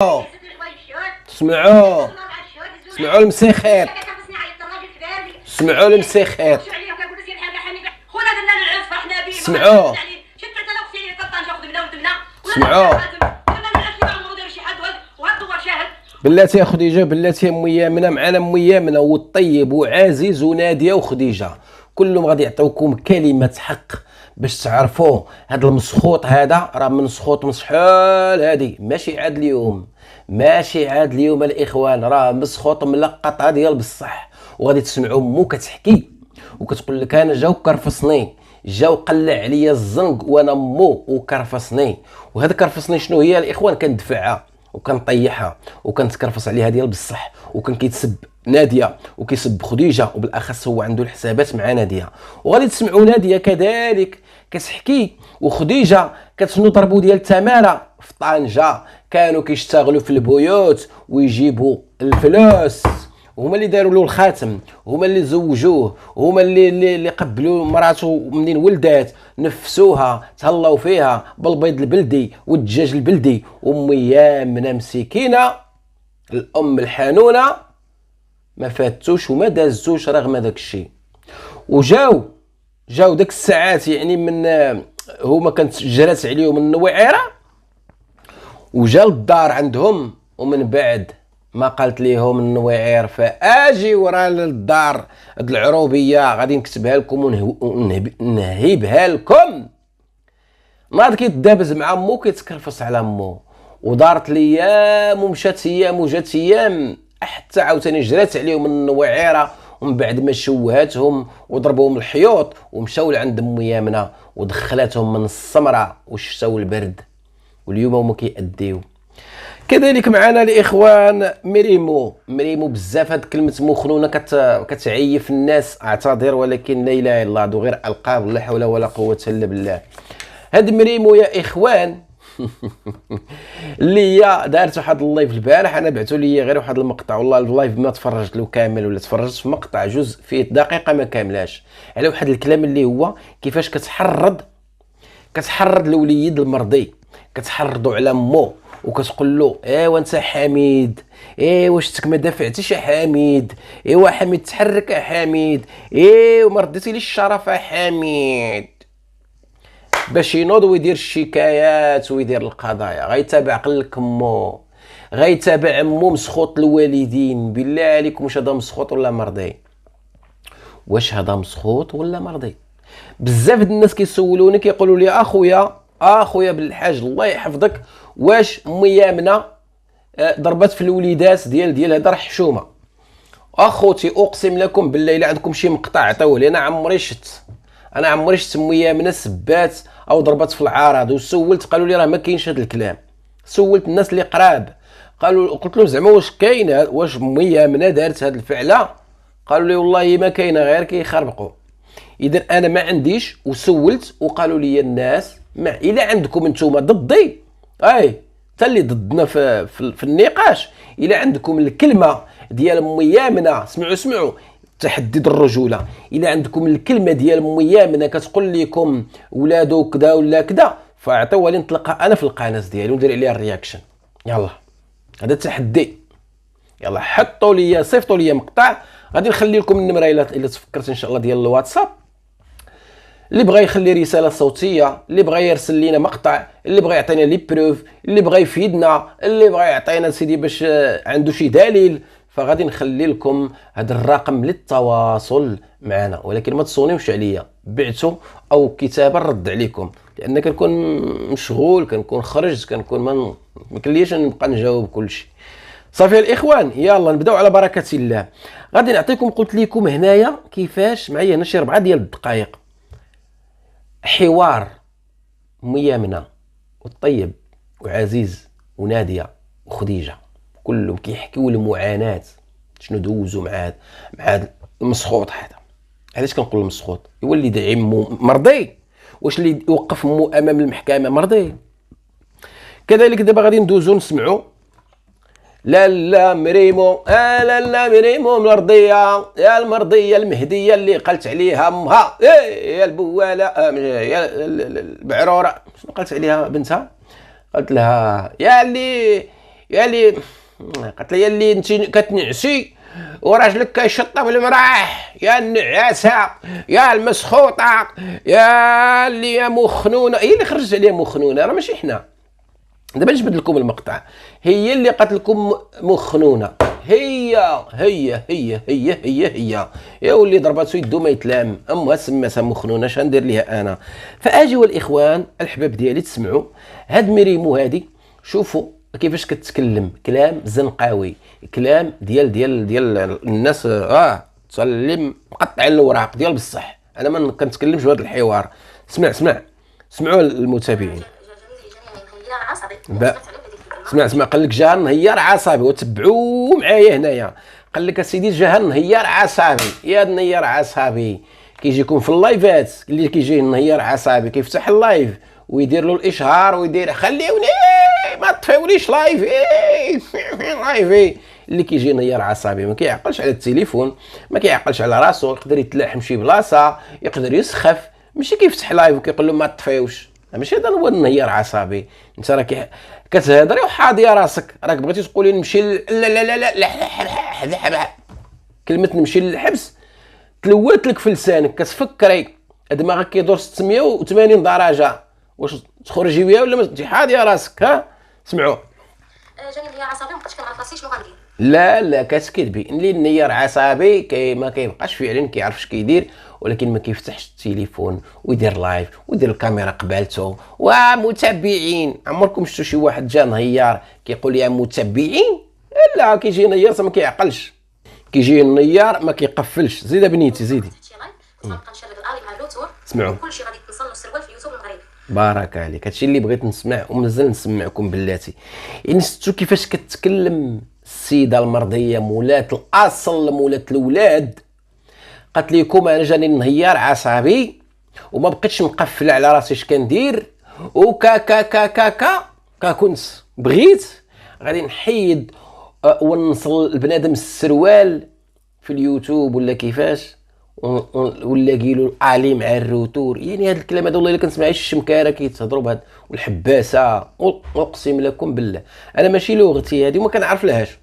سمعوا سمعوا المسيخيط، سمعوا المسيخيط، سمعوا سمعوا بلاتي يا خديجه، بلاتي ام يامنه، معنا ام يامنه والطيب وعزيز وناديه وخديجه، كلهم غادي يعطيوكم كلمه حق باش تعرفوا هذا المسخوط هذا راه مسخوط من شحال هادي، ماشي عاد اليوم، ماشي عاد اليوم الاخوان، راه مسخوط ملقطه ديال بصح. وغادي تسمعوا مو كتحكي وكتقول لك انا جاو كرفصني، جاو قلع عليا الزنق وانا مو وكرفصني. وهذا كرفصني شنو هي الاخوان؟ كندفعها وكنطيحها وكنتكرفص عليها ديال بصح، وكان كيتسب ناديه وكيسب خديجه، وبالاخص هو عنده الحسابات مع ناديه. وغادي تسمعوا ناديه كذلك كتحكي، وخديجه كتنضربوا ديال تماره في طنجه، كانوا كيشتغلوا في البيوت ويجيبوا الفلوس، هما اللي داروا له الخاتم، هما اللي زوجوه، هما اللي قبلوا مراته منين ولدات، نفسوها تهلاو فيها بالبيض البلدي والدجاج البلدي. ام يامنه مسكينه الام الحنونه ما فاتوش وما دازوش رغم داك الشيء. وجاو داك الساعات يعني من هما كانت جرات عليهم النويعره، وجا للدار عندهم، ومن بعد ما قالت ليهم النويعير فاجي ورا للدار هاد العروبيه غادي نكتبها لكم ونهيبها لكم. ناض كيتدابز مع مو كيتكرفص على مو، ودارت الايام ومشات ايام وجات ايام حتى عاوتاني جرات عليهم النويعيره، ومن بعد ما شوهاتهم وضربوهم الحيوط ومشاو لعند ام يامنه ودخلاتهم من السمره وشتاو البرد، واليوم هما كيأديو. كذلك معنا الاخوان مريمو بزاف هاد كلمه مخنونه كتعيف الناس، اعتذر ولكن لا اله الا الله، دو غير القاب، لا حول ولا قوه الا بالله. هاد مريمو يا اخوان اللي هي دارت واحد اللايف البارح، انا بعثوا لي غير واحد المقطع، والله اللايف ما تفرجت له كامل، ولا تفرجت في مقطع جزء فيه دقيقه ما كاملاش، على واحد الكلام اللي هو كيفاش كتحرض الوليد المرضي، كتحرضوا على مو وكتقول له ايوا انت حميد، ايوا شتك ما دافعتيش يا حميد، ايوا حميد تحرك يا حميد، ايوا ما رديتي لي الشرف يا حميد، باش ينوض ويدير الشكايات ويدير القضايا. غيتابع قلك مو، غيتابع مو مسخوط الوالدين. بالله عليكم واش هذا مسخوط ولا مرضي؟ واش هذا مسخوط ولا مرضي؟ بزاف د الناس كيسولوني كيقولوا لي اخويا بالحاج الله يحفظك، واش ام يامنه ضربت في الوليدات ديال هذا حشومه؟ اخوتي اقسم لكم بالله الا عندكم شي مقطع عطيوه لي، انا عمري شت ام يامنه سبات او ضربت في العارض. وسولت قالوا لي راه ما كاينش هذا الكلام، سولت الناس اللي قراب قلت له زعما واش كاين، واش ام يامنه دارت هذه الفعله؟ قالوا لي والله ما كاينه غير كيخربقوا. اذا انا ما عنديش، وسولت وقالوا لي الناس ما الا عندكم انتم ضدي، حتى اللي ضدنا في النقاش، الا عندكم الكلمه ديال ام يامنه، سمعوا تحديد الرجوله، الا عندكم الكلمه ديال ام يامنه كتقول لكم ولادو كذا ولا كذا، فاعطيوها لي نطلقها انا في القناه ديالي وندير عليها الرياكشن. يلا هذا التحدي، يلا حطوا لي صيفطوا لي مقطع، غادي نخلي لكم النمره الا تفكرت ان شاء الله ديال الواتساب، اللي بغى يخلي رساله صوتيه، اللي بغى يرسل لينا مقطع، اللي بغى يعطينا لي بروف، اللي بغى يفيدنا، اللي بغى يعطينا سيدي باش عنده شي دليل، فغادي نخلي لكم هذا الرقم للتواصل معنا. ولكن ما تصونيوش عليا بعتوا او كتابه نرد عليكم، لان كنكون مشغول، كنكون خرجت، كنكون ما كليش نبقى نجاوب كل شيء. صافي الاخوان، يلا نبداو على بركه الله. غادي نعطيكم قلت لكم هنايا كيفاش معايا هنا شي 4 ديال الدقائق حوار ام يامنه والطيب وعزيز وناديه وخديجه، كلهم كيحكيوا المعاناه شنو دوزوا مع هذا المسخوط هذا. علاش كنقول المسخوط؟ يولي يدعي مو مرضي، واش اللي يوقف مو امام المحكمه مرضي؟ كذلك دابا غادي ندوزو نسمعوا لا مريمو لا مريمو مرضيه، يا المرضيه المهديه اللي قالت عليها امها يا البواله يا البعروره، شنو قالت عليها بنتها؟ قالت لها يا اللي يا اللي قالت لي يا اللي انت كتنعسي وراجلك كيشطب المراح، يا النعاسه يا المسخوطه يا اللي يا مخنونه. هي اللي خرجت عليها مخنونه، راه ماشي حنا. دابا نجبد لكم المقطع، هي اللي قالت لكم مخنونه. هي يا ولي ضرباتو يدو ما يتلام، امها سماتها مخنونه، اش غندير ليها انا؟ فاجيو الاخوان الحباب ديالي تسمعوا هاد ميريمو هادي، شوفوا كيفاش كتكلم كلام زنقاوي، كلام ديال الناس اللي مقطعين الوراق ديال بصح. انا ما كنتكلمش بهذا الحوار. سمعوا المتابعين. اسمع قال لك جا نهيار عصبي، وتبعوا معايا هنايا. قال لك اسيدي جا نهيار عصبي، يا نهيار عصبي كيجيكم في اللايفات اللي كيجي نهيار عصبي كيفتح اللايف ويدير له الاشهار ويدير خليوني ما تطفيوليش لايفي لايفي. اللي كيجي نهيار عصبي ما كيعقلش على التليفون، ما كيعقلش على راسو، يقدر يتلاحم شي بلاصه، يقدر يسخف، ماشي كيفتح لايف وكيقول له ما تطفيوش. ماشي هذا هو النهيار عصبي. انت راك كتهضري وحاضيه راسك، راك بغيتي تقولي نمشي لا كلمه نمشي للحبس تلوات لك في لسانك، كتفكري دماغك كيدور 680 درجه، واش تخرجي بها ولا ما حاضيه راسك؟ ها سمعوا. جاني نهيار عصبي ما بقيتش كنعرف راسي شنو غندير. لا كتكذبي. اللي النيار عصبي ما كيبقاش فعلا كيعرف اش كيدير، ولكن ما كيفتحش التليفون ويدير لايف ويدير الكاميرا قبالته ومتابعين. عمركم شفتوا شي واحد جا نهيار كيقول يا متابعين؟ لا كيجي نيار ما كيعقلش، كيجي النيار ما كيقفلش. زيد بنيتي زيدي. غنبقى نشرب الالي مع اللوتور، سمعوا كلشي غادي يتصل السروال في يوتيوب المغرب. بارك عليك، هادشي اللي بغيت نسمع ومازال نسمعكم بلاتي. يعني شفتوا كيفاش كتكلم السيده المرضيه مولات الاصل مولات الاولاد. قالت لكم انا جاني نهيار عصبي وما بقيتش مقفله على راسي اش كندير وكا كا كا كا كا كا كنت بغيت غادي نحيد ونصل البنادم السروال في اليوتيوب ولا كيفاش ولا كيلو الالي مع الروتور. يعني هاد الكلام هذا والله الا كنسمع الشمكاره كيتهضروا بهاد والحباسه. اقسم لكم بالله انا ماشي لغتي هادي وما كنعرف لهاش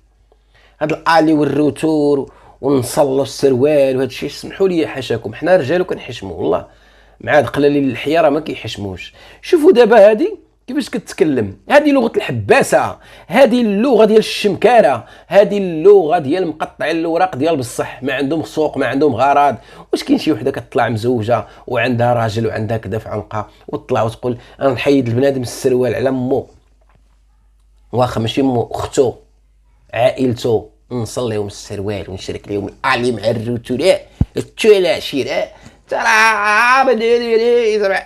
هاد الالي والروتور ونصلوا السروال وهذا الشيء. سمحوا لي حاشاكم، حنا رجال وكنحشموا والله، مع هاد قلالي الحياه راه ما كيحشموش. شوفوا دابا هادي كيفاش كتكلم، هذه لغه الحباسه، هذه اللغه ديال الشمكاره، هذه اللغه ديال مقطعين الاوراق ديال بصح، ما عندهم سوق ما عندهم غرض. واش كاين شي وحده كتطلع مزوجه وعندها راجل وعندها كذا في عنقها وتطلع وتقول انا نحيد البنادم السروال على مو، واخا ماشي مو اختو عائلته، نصليهم السروال ونشرك لهم الالي مع الروتور التولا شير ترى بديري زعما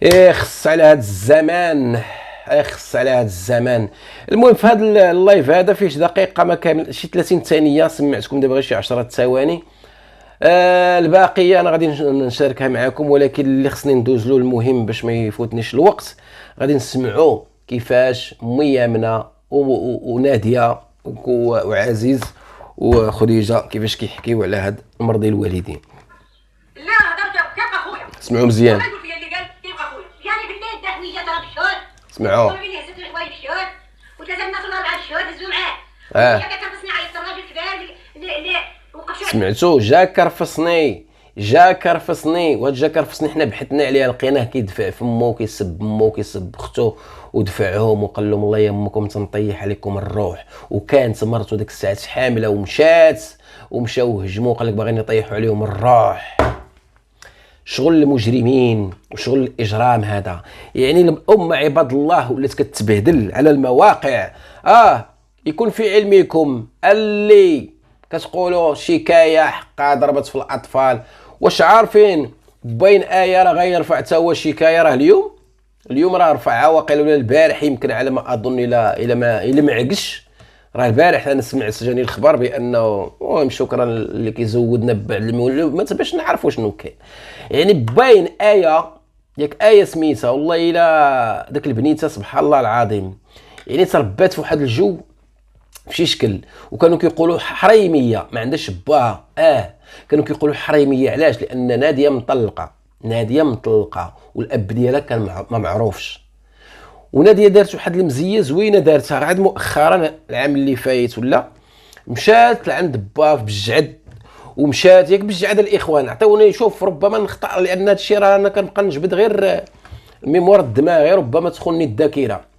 اخص على هاد الزمان، اخص على هاد الزمان. المهم في هذا اللايف هذا فيه دقيقه ما كامل، شي 30 ثانيه، سمعتكم دابا غير شي 10 ثواني. الباقيه انا غادي نشاركها معكم، ولكن اللي خصني ندوز له المهم باش ما يفوتنيش الوقت. غادي نسمعوا كيفاش ميامنه وناديه وعزيز وخديجه كيفاش كيحكيو على هاد مرضي الوالدين. لا هضرت كيف اخويا، اسمعوا مزيان. اسمعوا سمعتوا جا كرفصني وهاد جا كرفصني حنا بحثنا عليه لقيناه كيدفع فمو وكيسب مو وكيسب اختو ودفعهم وقال لهم الله يمكم تنطيح عليكم الروح. وكانت مرته ديك الساعه حامله ومشاو هجموا قال لك باغيين يطيحوا عليهم الروح. شغل المجرمين وشغل الاجرام هذا. يعني الامه عباد الله ولات كتبهدل على المواقع. يكون في علمكم اللي كتقولوا شكايه حقا ضربت في الاطفال، واش عارفين بين ايه راه غيرفع حتى هو شكايه؟ راه اليوم راه رفعها واقيلا ولا البارح يمكن على ما اظن الى ما عقش. راه البارح انا سمعت جاني الخبر بانه المهم شكرا اللي كيزودنا ببعض المعلومات باش نعرفوا شنو كاين. يعني باين ايه سميتها والله الا داك البنيته سبحان الله العظيم، يعني تربات في واحد الجو في شي شكل، وكانوا كيقولوا حريميه ما عندهاش باها. كانوا كيقولوا حريميه علاش؟ لان ناديه مطلقه والاب ديالها كان ما معروفش، وناديه دارت واحد المزيه زوينه دارتها عاد مؤخرا العام اللي فايت ولا، مشات لعند با في بجعد، ومشات ياك بجعد الاخوان عطيوني شوف ربما نخطا لان هذا الشيء راه انا كنبقى نجبد غير الميموار الدماغي ربما تخوني الذاكره.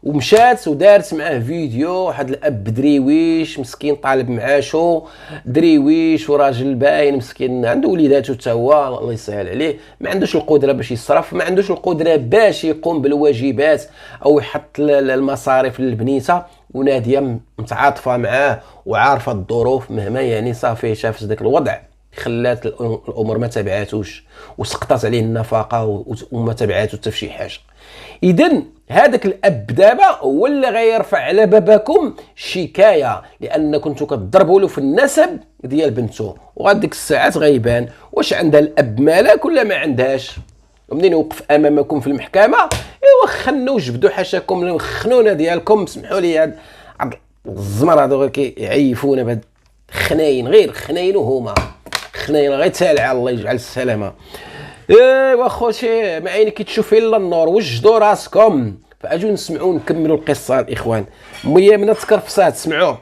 ومشات ودارت معاه فيديو واحد الاب درويش مسكين طالب معاشو درويش وراجل باين مسكين عنده وليداتو حتى هو الله يسهل عليه، ما عندوش القدره باش يصرف، ما عندوش القدره باش يقوم بالواجبات او يحط المصاريف للبنيته، وناديه متعاطفه معاه وعارفه الظروف مهما يعني صافي شافت ذاك الوضع خلات الامور ما تبعاتوش وسقطت عليه النفقه وما تبعاتو حتى في شي حاجه. اذا هذاك الاب دابا هو اللي غيرفع على باباكم شكايه لان كنتو كتضربوا له في النسب ديال بنته، وغاديك الساعات غيبان واش عندها الاب مالك ولا ما عندهاش. ومنين يوقف امامكم في المحكمه ايوا خنوا جبدوا حاشاكم الخنونه ديالكم، سمحوا لي هاد الزمر هذو كيعيفونا بهاد خناين، غير خناين وهما خناين غير تالعه الله يجعل السلامه. ايوا خوتي ما عينك تشوف الا النور، وجدوا راسكم فاجوا نسمعوا نكملوا القصه الاخوان. مية من تكرفسات سمعوا.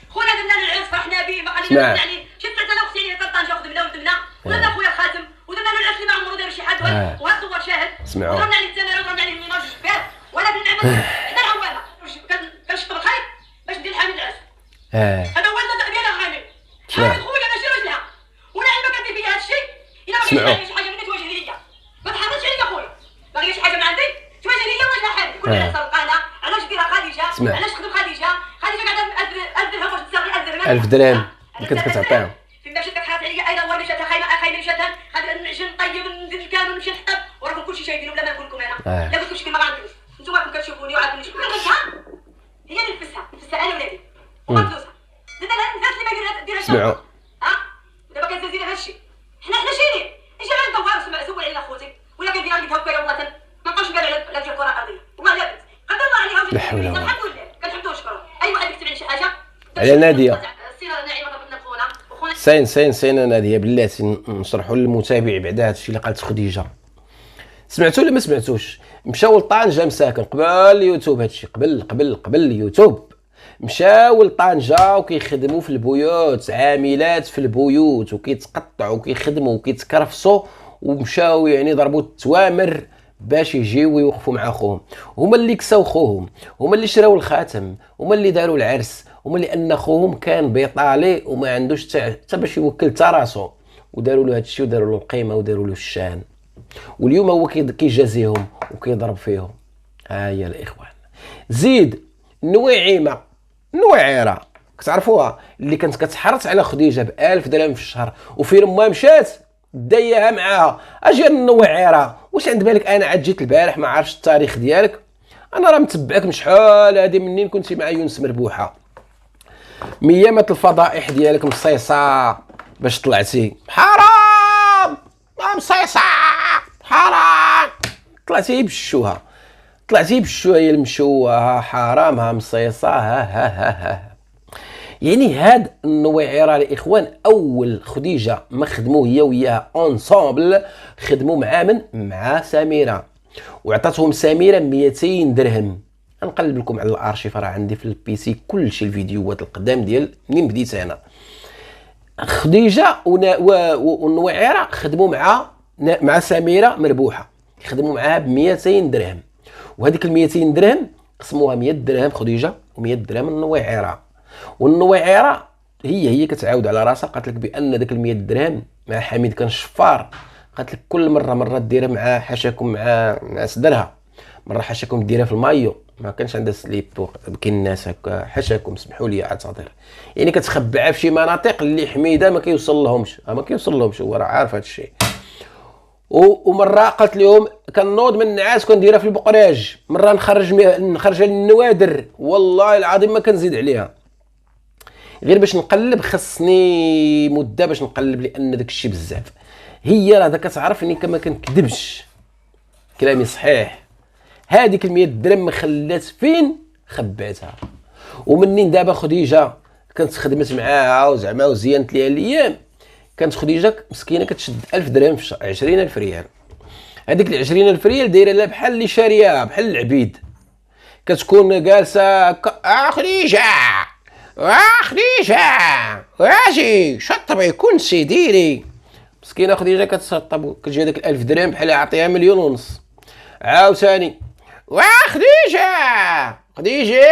خونا درنا له العرس فرحنا به ما قالينا يعني شفت انا اختي اللي كطنجه خدمنا ودمنا ودرنا خويا الخاتم ودرنا له العرس اللي ما عمرو دار شي حد وهذا هو شاهد. سمعوا ضربنا عليه التماره وضربنا عليه الميمار الجبار ولا بالنعمه حنا العوامه كنشطب الخيط باش ندير حامل العرس. هذا هو المبدا ديالها غامي حامل خويا ماشي راجلها ولا علما كدير فيا هذا الشيء الا ما بغيتش شي حاجه مني تواجه ليا ما تحرضش عليا خويا باغي شي حاجه من عندي تواجه ليا وانا حامل كل الناس سرقانه علاش ديرها خديجه علاش تخدم خديجه قاعده 1000 درهم واش تساوي 1000 درهم اللي كنت كتعطيهم فين مشات كتحرط عليا ايضا ورا مشات خايمه مشات غادي نعجن نطيب ندير الكامل ونمشي نحطب وراكم كلشي شايفين ولا ما نقول لكم انا لا قلت لكم شكون ما غندوز نتوما راكم كتشوفوني وعارفين شكون نلبسها هي اللي نلبسها انا ولادي وما فلوسها درنا لها الناس اللي باغيين ديرها سمعوا دابا كنزازينا هذا الشيء حنا شايلين اجي غير ندور سول علينا خوتي ولا كندير عندي هكا والله ما نبقاوش نقال على ديال الكره الارضيه والله لا بنت قدر الله عليها لا حول ولا قوه الحمد لله كنحمدو ونشكرو اي واحد يكتب على شي حاجه على ناديه السيره ناعمه ضربتنا خونا وخونا سين ناديه بلاتي نشرحوا للمتابع بعدا هذا الشيء اللي قالت خديجه. سمعتوا ولا ما سمعتوش؟ مشاو لطنجه مساكن قبل اليوتيوب، هذا الشيء قبل اليوتيوب مشاو لطنجه وكيخدموا في البيوت عاملات في البيوت وكيتقطعوا وكيخدموا وكيتكرفصوا ومشاو يعني ضربوا التوامر باش يجيو يوقفوا مع خوهم. هما اللي كساو خوهم، هما اللي شراو الخاتم، هما اللي داروا العرس، هما لان خوهم كان بيطالي وما عندوش حتى باش يوكل حتى راسو، وداروا له هذا الشيء وداروا له القيمه وداروا له الشان، واليوم هو كيجازيهم وكيضرب فيهم. هيا الاخوان زيد النويعيره كتعرفوها اللي كانت كتحرص على خديجه ب1000 درهم في الشهر وفين ما مشات دايها معاها. اجي النويعيره واش عند بالك انا عاد جيت البارح ما عارفش التاريخ ديالك، انا راه متبعك من شحال هادي منين كنتي مع يونس مربوحه ميامات الفضائح ديالك مصيصه باش طلعتي حرام مصيصه حرام طلعتي بالشوها هي المشوهه حرام ها مصيصه ها يعني هاد النويعيره الاخوان اول خديجه ما خدموا هي وياها اونصومبل خدموا مع سميره وعطاتهم سميره 200 درهم. نقلب لكم على الارشيف راه عندي في البيسي كلشي الفيديوهات القدام ديال منين بديت انا. خديجه والنويعيره خدموا مع سميره مربوحه خدموا معاها ب 200 درهم، وهذيك ال 200 درهم قسموها 100 درهم خديجه و100 درهم النويعيره. والنويعيره هي كتعاود على راسها قالت لك بان داك ال 100 درهم مع حميد كان شفار، قالت لك كل مره ديرها مع حاشاكم مع صدرها، مره حاشاكم ديرها في المايو ما كانش عندها سليب كاين الناس هكا حاشاكم سمحوا لي اعتذر، يعني كتخبعها في شي مناطق اللي حميده ما كيوصل لهمش هو راه عارف هذا الشيء. ومره قالت لهم كنوض من النعاس كنديرها في البقراج، مره نخرجها للنوادر والله العظيم ما كنزيد عليها، غير باش نقلب خصني مده باش نقلب لان داك الشيء بزاف. هي راه كتعرف اني ما كنكذبش كلامي صحيح. هذيك ال 100 درهم ما خلات فين خباتها. ومنين دابا خديجه كانت خدمت معاها وزعما وزينت ليها الايام، كانت خديجه مسكينه كتشد 1000 درهم في الشهر 20000 ريال. هذيك 20,000 ريال دايره لها بحال اللي شاريها بحال العبيد، كتكون جالسه خديجه خديجه واجي شطبي كنسي ديري. مسكينه خديجه كتسطب، كتجي هذاك 1000 درهم بحال يعطيها 1.5 مليون. عاوتاني خديجه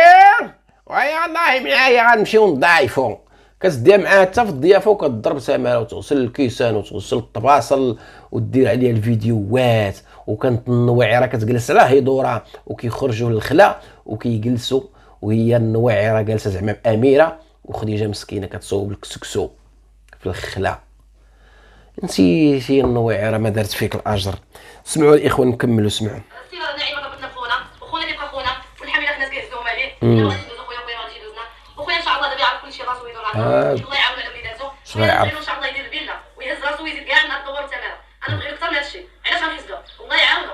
ويا الله معايا غنمشيو نضايفو، كتديها معاها حتى في الضيافه وكتضرب سماره وتغسل الكيسان وتغسل الطباصل ودير عليها الفيديوهات، وكانت النويعره كتجلس على هيدورها وكيخرجوا للخلا وكيجلسوا وهي النويعره جالسه زعما اميره وخديجه مسكينه كتصوب الكسكسو في الخلا. نسيتي النويعره ما دارت فيك الاجر. سمعوا الاخوان نكملوا سمعوا. خونا اللي بقى خونا والحمد لله الناس كيهزوهم عليه. خويا غادي يدوزنا وخويا ان شاء الله دابا يعرف كلشي راسو ويدور على الله يعاون على وليداتو. ان شاء الله يدير الفيلا ويهز راسو ويزيد كاع النهار الدور والتماره. انا نبغي اكثر من هذا الشيء، علاش غنحسدو؟ الله يعاونو.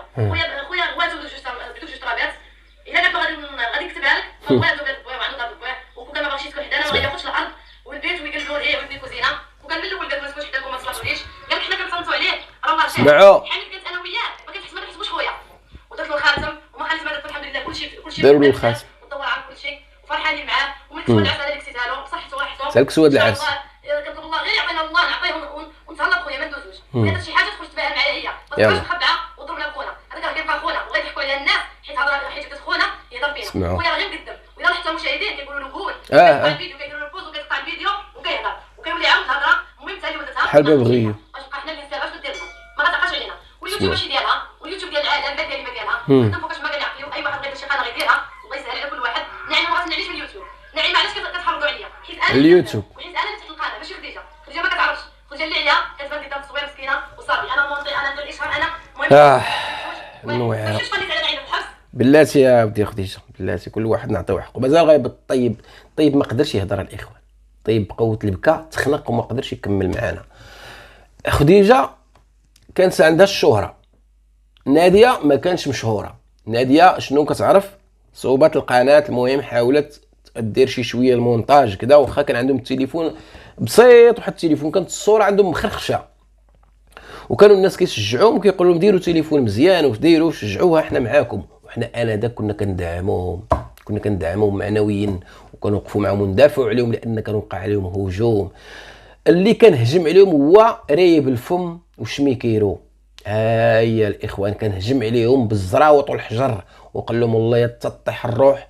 خويا غواتو بدو جوج طرابات الا كانت غادي يكتبها لك فبغا عنده بيت بويه وعنده دار بويه وكان ما باغيش يسكن حدانا ما ياخذش الارض والبيت ويقلبوا ليه ويبني كوزينه وكان من الاول قال ما تسكنش حداكم ما تصلحوليش. قال حنا كنصنتوا عليه راه الله سمعوا حنا كنت انا وياه ما كنحسبوش خويا ودرت له الخاتم وما خليت ما درت الحمد لله كلشي داروا له الخاتم ودور على كلشي وفرحانين معاه ومن كسبوا العسل هذيك سيتها له بصحته وراحته. سالك سواد العرس كنطلب الله غير يعطينا الله نعطيه ونتهلا خويا ما ندوزوش. هذا شي حاجه تخرج تباهى معايا هي ما تبقاش مخبعه وضربنا بخونا. هذاك راه كيبقى خونا وغيضحكوا على الناس حيت هضره حيت كتخونا يهضر بينا. خويا راه غير مقدم وإذا حتى المشاهدين كيقولوا له قول كيقطع الفيديو كيديروا له بوز وكيقطع الفيديو وكيهضر وكيولي عاود الهضره المهم حتى هي ولدتها بحال باب غيو واش بقى حنا اللي نسال اش ديرنا ما غتبقاش علينا. واليوتيوب ماشي ديالها واليوتيوب ديال العالم ما ديالي ما ديالها. خدام فوقاش ما كنعقلوا اي واحد غير شي قناه غيديرها الله يسهل على كل واحد. نعيم ما غتنعليش في اليوتيوب. نعيم علاش كتحرضوا عليا حيت انا اليوتيوب وحيت انا اللي تحت القناه ماشي خديجه. خديجه ما كتعرفش خديجه اللي عليها كتبان قدام التصوير مسكينه وصافي. انا مونطي انا ندير الاشهار انا المهم بلاتي يا ودي خديجه بلاتي كل واحد نعطيو حقه. مازال غايب الطيب الطيب ما قدرش يهضر على الاخوان. طيب بقوه البكا تخنق وما قدرش يكمل معانا. خديجه كانت عندها الشهره، ناديه ما كانش مشهوره. ناديه شنو كتعرف صعوبات القناه. المهم حاولت دير شي شويه المونتاج كذا واخا كان عندهم التليفون بسيط وحتى التليفون كانت الصوره عندهم مخرخشه وكانوا الناس كيشجعوهم كيقولوا لهم ديروا تليفون مزيان وديروا شجعوها احنا معاكم. وحنا انذاك كنا كندعموهم معنويا وكنوقفوا معاهم وندافعوا عليهم لان كان وقع عليهم هجوم. اللي كنهجم عليهم هو ريب الفم وشميكيرو. هيا الاخوان كنهجم عليهم بالزراوط والحجر وقال لهم والله يتطيح الروح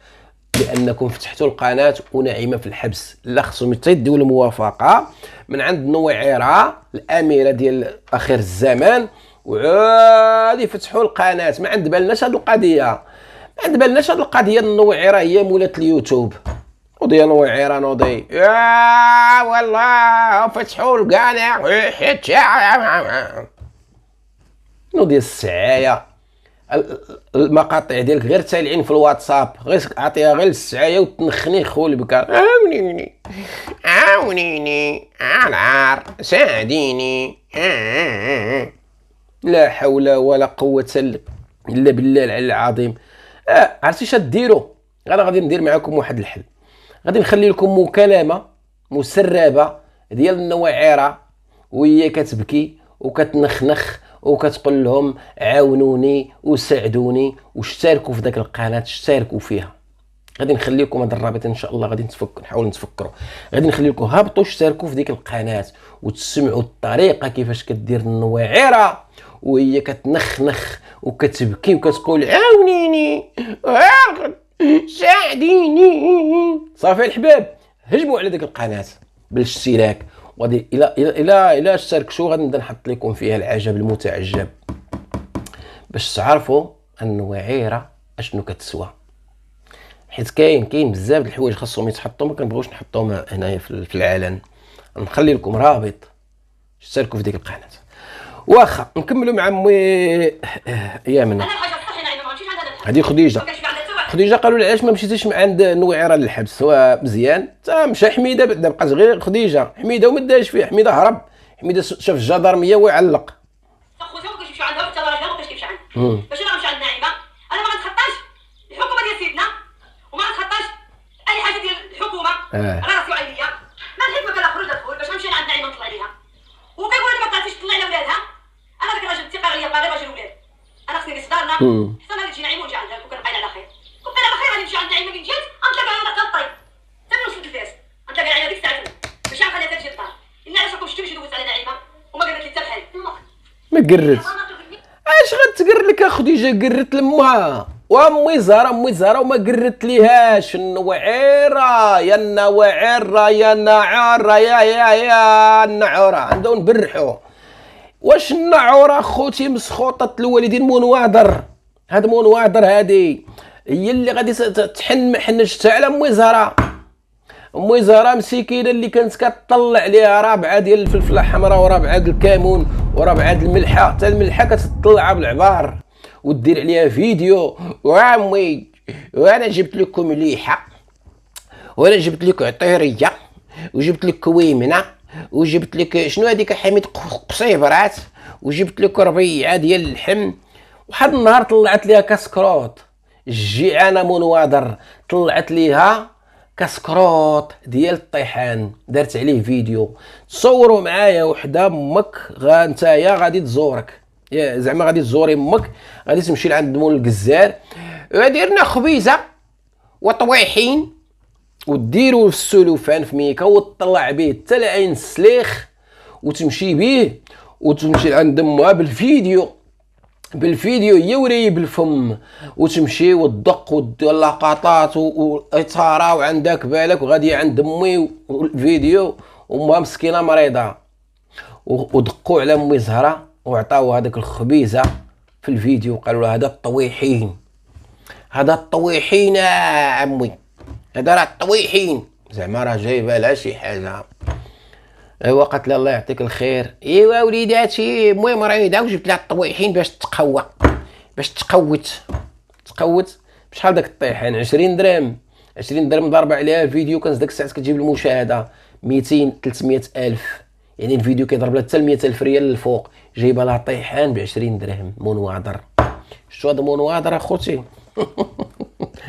لانكم فتحتوا القناه ونعيمه في الحبس. لا خصهم يديو الموافقه من عند نويعره الاميره ديال اخر الزمان وعادي فتحوا القناه. ما عند بالناش هذه القضيه النويعره هي مولة اليوتيوب. نوضي نويعره نوضي يا والله فتحوا القناه نوضي السعايه المقاطع ديالك غير تالعين في الواتساب غير عطيها غير السعايه وتنخني خول بك عاونيني عار ساعديني. لا حول ولا قوه الا بالله العلي العظيم. عرفتي اش ديروا؟ انا غادي ندير معكم واحد الحل. غادي نخلي لكم مكالمه مسربه ديال النويعره وهي كتبكي وكتنخنخ وكتقول لهم عاونوني وساعدوني واشتركوا في داك القناه اشتركوا فيها. غادي نخلي لكم هذا الرابط ان شاء الله غادي نحاول نتفكروا. غادي نخلي لكم هبطوا اشتركوا في ديك القناه وتسمعوا الطريقه كيفاش كدير النويعره وهي كتنخنخ وكتبكي وكتقول عاونيني ساعديني. صافي الحباب هجموا على ديك القناه بالاشتراك وغادي الى اشتركتوا غادي نبدا نحط لكم فيها العجب المتعجب باش تعرفوا النويعره اشنو كتسوى. حيت كاين بزاف د الحوايج خاصهم يتحطوا ما كنبغيوش نحطوهم هنايا في العلن. نخلي لكم رابط اشتركوا في ديك القناه. واخا نكملوا مع امي يا من هذه خديجه قالوا لي علاش ما مشيتيش مع عند نويعره للحبس. هو مزيان حتى مشى حميده بعدا بقات غير خديجه. حميده وما داش فيه. حميده هرب. حميده شاف الجدارميه ويعلق. خوتها ما كيمشيو عندها حتى راجلها ما كيمشي عندها. باش انا نمشي عند نعيمه انا ما غنتخطاش الحكومه ديال سيدنا وما غنتخطاش اي حاجه ديال الحكومه. راه راسي عليا ما الحكمه بلا خروج ندخل باش نمشي عند نعيمه نطلع عليها وكيقول لي ما طلعتيش تطلع على ولادها. انا داك الراجل الثقه عليا باغي راجل ولاد حتى غادي تجي نعيمه ونجي عندها وكنبقى على خير. كنت على خير غادي نمشي عند نعيمه من جهه غنتلاقى انا كنطيب حتى نوصل التلفاز غنتلاقى على ديك الساعه باش نخليها تجي للدار. إلا علاش كنت تمشي دوزت على نعيمه وما قالت لي حتى بحال ما قرت. اش غتقر لك اخديجه؟ قرت لامها وامي زهره وما قرت ليهاش. النوعيره يا النوعيره يا النعاره يا النعوره عندهم نبرحوا. واش النعوره خوتي مسخوطه الوالدين منواضر؟ هاد منواضر هادي هي اللي غادي تحن محنجتها على امي زهره مسكينه اللي كانت كتطلع عليها رابعه ديال الفلفله الحمراء ورابعه ديال الكمون ورابعه ديال الملحه. حتى الملحه كتطلعها بالعبار ودير عليها فيديو. وعمي وانا جبت لكم مليحه وانا جبت لك عطيريه وجبت لك كويمنه وجبت لك شنو هذيك حميد قصيبرات وجبت لك ربيعه ديال اللحم. واحد النهار طلعت ليها كاسكروط الجيعانه منواضر طلعت ليها كاسكروط ديال الطيحان دارت عليه فيديو. تصوروا معايا وحده امك نتايا غادي تزورك زعما غادي تزوري امك غادي تمشي لعند مول الجزار وديرنا خبيزه وطويحين وديروا السلوفان في ميكا وتطلع به حتى لعين السليخ وتمشي به وتمشي عند امها بالفيديو هي وري بالفم وتمشي وتدق ودير لقطات واثاره وعندك بالك وغادي عند امي والفيديو وامها مسكينه مريضه ودقوا على امي زهره وعطاو هذاك الخبيزه في الفيديو قالوا له هذا الطويحين يا عمي هذا راه الطويحين زعما راه جايبه لها شي حاجه. ايوا قالت لها الله يعطيك الخير ايوا وليداتي امي مريضه وجبت لها الطويحين باش تقوى باش تقوت بشحال داك الطيحان 20 درهم ضاربه عليها الفيديو كان داك الساعه كتجيب المشاهده 200 300 الف يعني الفيديو كيضرب لها حتى 100 الف ريال للفوق جايبه لها طيحان ب 20 درهم. منواضر شتو هذا منواضر اخوتي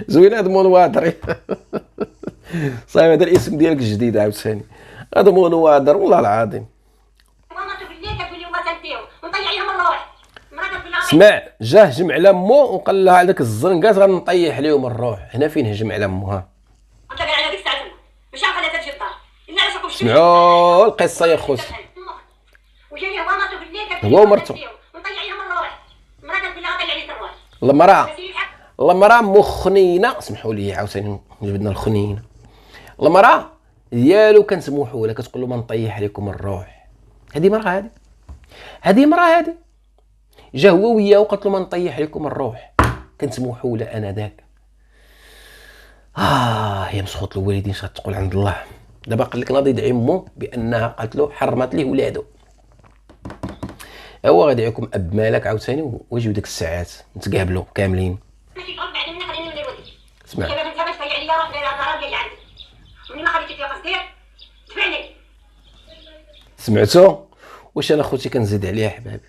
زوين هذا منواضر صايب هذا الاسم ديالك الجديد عاوتاني هذا منواضر والله العظيم. سمع جاه هجم على مو وقال لها هذاك الزنقات غنطيح لهم الروح. هنا فين هجم على موها سمعوا القصه يا خوتي هو ومرته المراه مخنينه سمحوا لي عاوتاني جبدنا الخنينه. المراه ديالو كنسموحوا لها كتقول له ما نطيح عليكم الروح. هذه مراه جا هو وياه وقالت له ما نطيح عليكم الروح كنسموحوا لها انا ذاك. هي مسخوط الوالدين شغال تقول عند الله. دابا قال لك ناضي يدعي امه بانها قالت له حرمت ليه ولادو. هو غادي يعيكم اب مالك عاوتاني ويجيو ديك الساعات نتقابلوا كاملين. اسمع سمعتو واش انا خوتي كنزيد عليها حبابي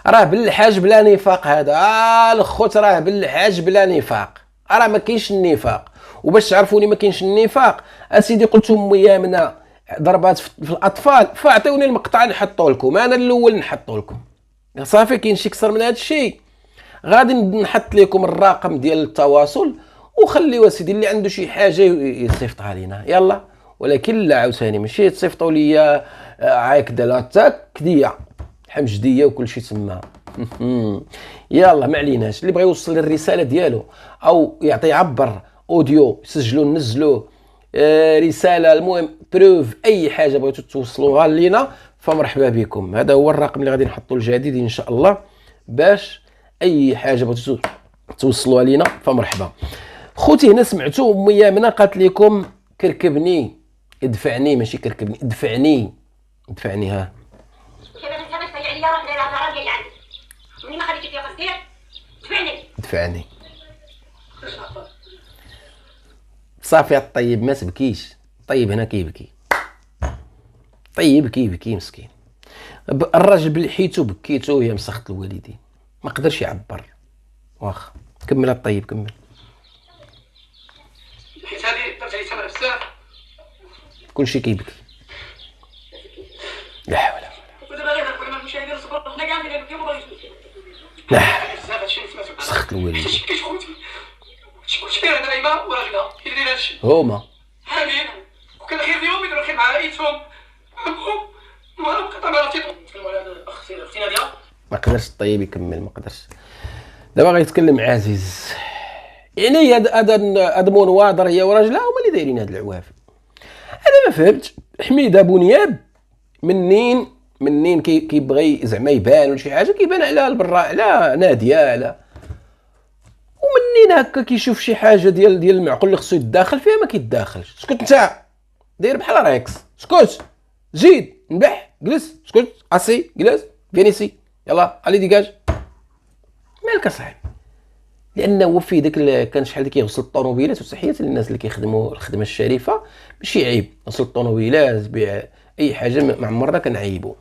راه بالحاج بلا نفاق هذا الخوت راه بالحاج بلا نفاق راه ما كاينش النفاق. وباش تعرفوني ما كاينش النفاق اسيدي قلت ام يامنه ضربات في الاطفال فاعطيوني المقطع نحطو لكم انا الاول نحطو لكم صافي. كاين شي كثر من هذا الشيء غادي نحط لكم الرقم ديال التواصل وخليوا اسيدي اللي عنده شي حاجه يصيفطها لينا يلا. ولكن لا عاوتاني ماشي تصيفطوا ليا هكذا لا تكديه حمجديه وكل شيء تما يلا ما عليناش. اللي بغى يوصل الرساله ديالو او يعطي يعبر اوديو يسجلوا ننزلوه رساله المهم بروف اي حاجه بغيتوا توصلوها لينا فمرحبا بكم. هذا هو الرقم اللي غادي نحطوا الجديد ان شاء الله باش اي حاجه بغيتوا توصلوها لينا فمرحبا. خوتي هنا سمعتوا ام يامنه قالت لكم كركبني ادفعني ماشي كركبني ادفعني ها ادفعني صافي الطيب ما تبكيش. طيب هنا كيبكي طيب كيبكي مسكين. الراجل بلحيتو بكيتو هي مسخت الوالدين ما قدرش يعبر. واخا كمل الطيب كمل. حيت هذه درت عليه ثمن بزاف كلشي كيبكي لا حول ولا ودابا غير نقول للمشاهدين صبروا حنا كاع اللي كيبغيو لا قتل والدي. كيفاش خوتي شكون غير نايمه وراجلها كيدير هادشي هما امين وكان خير ديالهم يديروا خير مع عائلتهم عمهم ما قطع مراتي نتكلموا على اختي ناديه. ما قدرش الطيب يكمل، ما قدرش. دابا غيتكلم عزيز. يعني هاد منواضر هي وراجلها هما اللي دايرين هاد العواف. انا ما فهمتش حميده بنياب منين كيبغي زعما يبان ولا شي حاجه كيبان على البراء على ناديه على، ومنين هكا كيشوف شي حاجه ديال المعقول اللي خصو يتداخل فيها ما كيتداخلش. اسكت انت داير بحال ريكس، اسكت زيد نبح جلس، اسكت اسي جلس فينيسي يلا علي ديكاج. مالك اصاحبي؟ لانه هو فيه داك كان شحال كيغسل الطوموبيلات، وتحياتي للناس اللي كيخدموا الخدمه الشريفه، ماشي عيب غسل الطوموبيلات بيع اي حاجه ما عمرنا كنعيبوا،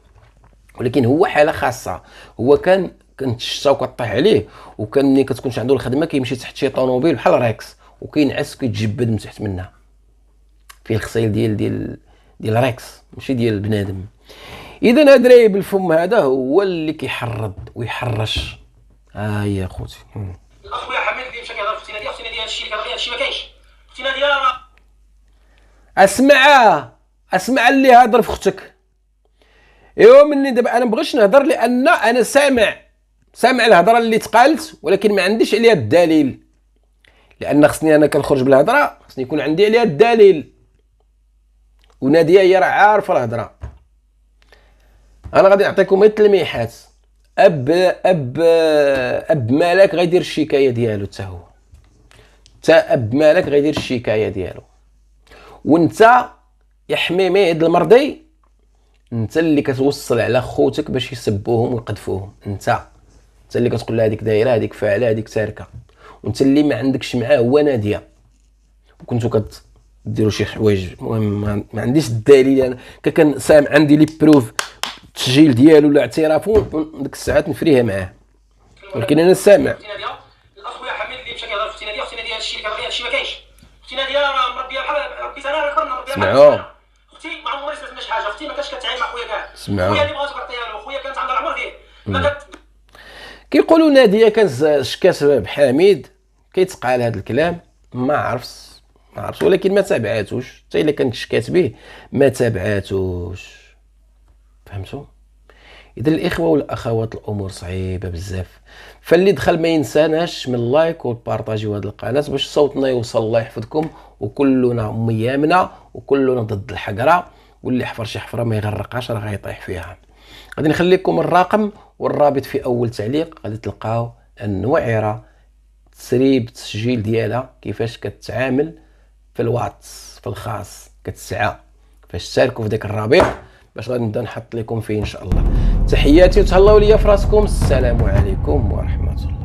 ولكن هو حاله خاصه. هو كانت الشتا وكطيح عليه، وكان ملي كتكونش عنده الخدمه كيمشي تحت شي طوموبيل بحال ريكس وكينعس وكيتجبد من تحت منها. فيه الخصيل ديال ريكس ماشي ديال بنادم. اذا هاد رايب الفم هذا هو اللي كيحرض ويحرش. يا خوتي اخويا حميد اللي مشى كيهضر في اختي ناديه هادشي اللي كتبغي هادشي ما كاينش. اختي ناديه اسمع اللي هضر في اختك. ايوا مني دابا انا مبغيتش نهضر لان انا سامع الهضره اللي تقالت، ولكن ما عنديش عليها الدليل، لان خصني انا كنخرج بالهضره خصني يكون عندي عليها الدليل. وناديه هي راه عارفه الهضره. انا غادي نعطيكم غير التلميحات. اب مالك غيدير الشكايه ديالو حتى اب مالك غيدير الشكايه ديالو. وانت يا حميمي هاد المرضي انت اللي كتوصل على خوتك باش يسبوهم ويقذفوهم. انت اللي كتقول لها هذيك دايره هذيك فاعله هذيك تاركه، وانت اللي ما عندكش معاه هو ناديه، وكنتو كديروا شي حوايج. المهم ما عنديش الدليل. انا كان سامع عندي لي بروف التسجيل ديالو ولا اعترافه ديك الساعات نفريها معاه، ولكن انا سامع. اخويا حميد اللي مشى كيهضر في اختي ناديه هادشي اللي كتبغي هادشي ما كاينش. اختي ناديه راه مربيه بحال ربيت انا راه مربيه سمعوا اختي ما عمري سمعت شي حاجه. اختي ما كانتش كتعاين مع خويا كاع. سمعوا خويا اللي بغات كرطيها له، خويا كانت عندها العمر فيه ما كيقولوا ناديه كان شكات بحميد. كيتقال هذا الكلام ما عرفتش ولكن ما تابعاتوش. حتى الا كانت شكات به ما تابعاتوش. فهمتوا؟ اذا الاخوه والاخوات الامور صعيبه بزاف، فاللي دخل ما ينساناش من لايك وبارطاجيو هذه القناه باش صوتنا يوصل. الله يحفظكم، وكلنا ميامنا وكلنا ضد الحقره، واللي حفر شي حفره ما يغرقهاش راه غيطيح فيها. غادي نخليكم الرقم والرابط في اول تعليق، غادي تلقاو النوعره تسريب التسجيل ديالها كيفاش كتعامل في الواتس في الخاص كتسعى. فاش تشاركوا في داك الرابط باش غادي نبدا نحط لكم فيه ان شاء الله. تحياتي وتهلاو ليا في راسكم. السلام عليكم ورحمه الله.